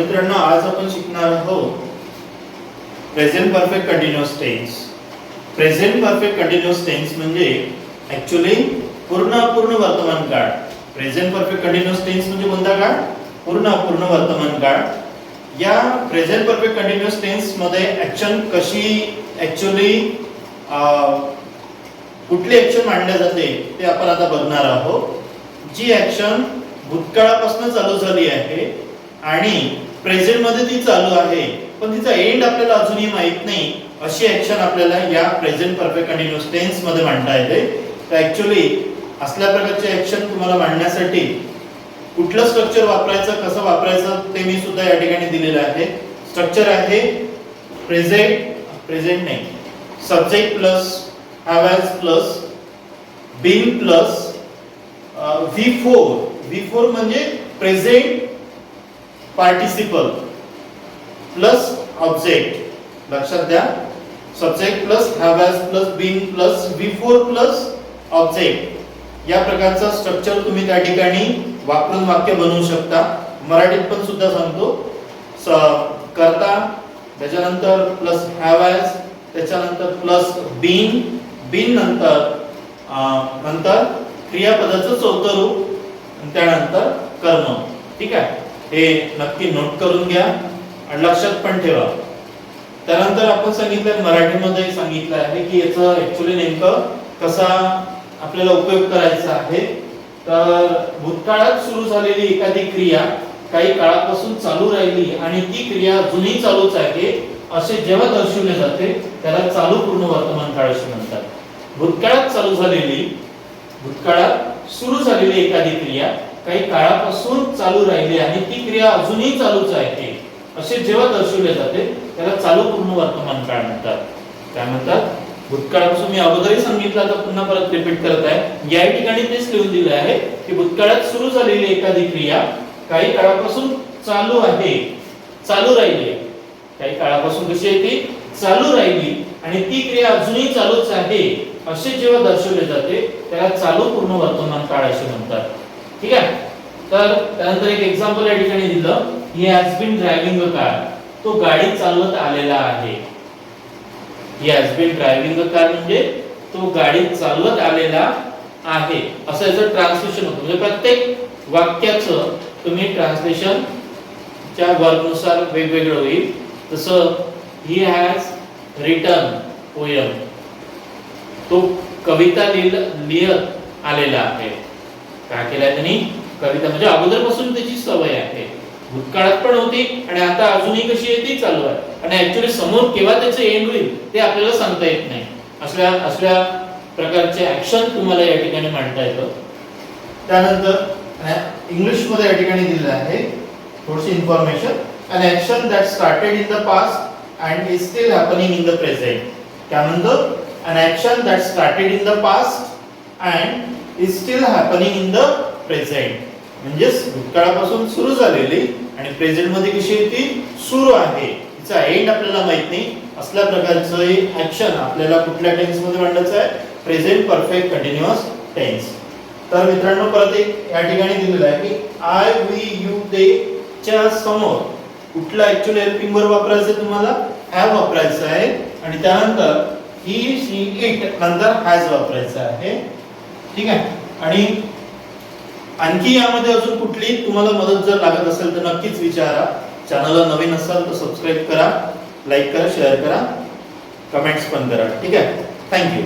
मित्रांनो, आज आपण शिकणार आहोत present perfect continuous tense. Present perfect continuous tense म्हणजे ऍक्च्युअली पूर्ण अपूर्ण वर्तमान काळ. प्रेझेंट परफेक्ट कंटिन्युअस टेन्स म्हणजे कोणता काळ? पूर्ण अपूर्ण वर्तमान काळ. या प्रेझेंट परफेक्ट कंटिन्युअस टेन्स मध्ये ऍक्शन कशी ऍक्च्युअली कुठली ऍक्शन मांडल्या जाते ते आपण आता बघणार आहोत. जी ऍक्शन भूतकाळापासून चालू झाली आहे आणि प्रेझेंट मध्ये ती चालू आहे, पण तिचा एंड आपल्याला अजूनही माहित नाही, अशी ऍक्शन आपल्याला या प्रेझेंट परफेक्ट कंटिन्युअस टेन्स मध्ये मांडता येते. तर ऍक्च्युअली असल्या प्रकारचे ऍक्शन तुम्हाला मांडण्यासाठी कुठलं स्ट्रक्चर वापरायचं, कसं वापरायचं ते मी सुद्धा या ठिकाणी दिलेलं आहे. स्ट्रक्चर आहे प्रेझेंट नाही, subject plus have has plus been plus V4 म्हणजे प्रेझेंट पार्टिसिपल प्लस ऑब्जेक्ट. लक्षात द्या, subject plus have has plus been plus V4 plus object. या प्रकारचा स्ट्रक्चर तुम्ही त्या ठिकाणी वापरून वाक्य बनवू शकता. मराठीत पण सुद्धा सांगतो. करता, त्याच्यानंतर प्लस हॅव हॅज, त्याच्यानंतर प्लस बीन नंतर क्रियापदाचं चौथं रूप, त्यानंतर कर्म. ठीक आहे, हे नक्की नोट करून घ्या आणि लक्षात पण ठेवा. त्यानंतर आपण सांगितलं, मराठीमध्ये सांगितलं आहे की याचं ऍक्च्युअली नेमकं कसा आपल्याला उपयोग करायचा आहे. तर भूतकाळात सुरू झालेली एखादी क्रिया काही काळापासून चालू राहिली आणि ती क्रिया अजूनही चालूच आहे असे जेव्हा दर्शवले जाते त्याला चालू पूर्ण वर्तमान काळ असे म्हणतात. भूतकाळात सुरू झालेली एखादी क्रिया काही काळापासून चालू राहिली आणि ती क्रिया अजूनही चालूच आहे असे जेव्हा दर्शवले जाते त्याला चालू पूर्ण वर्तमान काळ म्हणतात. काय म्हणतात? भूतकाळापासून मी अगोदरही सांगितलं, आता पुन्हा परत रिपीट करत आहे. या ठिकाणी तेच लिहून दिलं आहे की भूतकाळात सुरू झालेली एखादी क्रिया काही काळापासून चालू राहिली. काही काळापासून कशी आहे ती? चालू राहिली आणि ती क्रिया अजूनही चालूच आहे असे जेव्हा दर्शवले जाते त्याला चालू पूर्ण वर्तमान काळ असे म्हणतात. ठीक आहे. तर त्यानंतर एक एक्झाम्पल या ठिकाणी दिलं, he has been driving a car. तो गाडी चालवत आलेला आहे. He has been driving a car म्हणजे तो गाडी चालवत आलेला आहे असं याचं ट्रान्सलेशन होतं. म्हणजे प्रत्येक वाक्याचं तुम्ही ट्रान्सलेशन च्या वर्डनुसार वेगवेगळं होईल. तसं ही हॅज रिटन पोयम, तो कविता लिहत आलेला आहे. काय केलंय त्यांनी? कविता. म्हणजे अगोदरपासून त्याची सवय आहे, भूतकाळात पण होती आणि आता अजूनही कशी आहे ती चालू आहे. आणि ऍक्च्युअली समोर केव्हा त्याचं एंड होईल ते आपल्याला सांगता येत नाही. असल्या प्रकारचे ऍक्शन तुम्हाला या ठिकाणी मांडता येतं. त्यानंतर इंग्लिश मध्ये या ठिकाणी दिलेलं आहे थोडीशी information. an action that started in the past and is still happening in the present. काय म्हणतो? an action that started in the past and is still happening in the present. म्हणजे भूतकाळापासून सुरू झालेली आणि प्रेझेंट मध्ये कशी आहे ती सुरू आहे, तिचा एंड आपल्याला माहित नाही. असल्या प्रकारचं हे ऍक्शन आपल्याला कुठल्या टेन्स मध्ये मांडायचं आहे? Present perfect continuous tense. तर मित्रांनो, परत एक या ठिकाणी दिलेलं आहे की आय, वी, यू, दे च्या समोर कुठला ऍक्च्युअली हेल्पिंग वर्ब वापरायचं आहे? तुम्हाला हॅव वापरायचं आहे आणि त्यानंतर ही, शी, इट नंतर हॅज वापरायचं आहे. ठीक आहे. आणि आणखी यामध्ये अजून कुठली तुम्हाला मदत जर लागत असेल तर नक्कीच विचारा. चॅनलला नवीन असाल तर सबस्क्राइब करा, लाईक करा, शेअर करा, कमेंट्स पण करा. ठीक आहे. थँक्यू.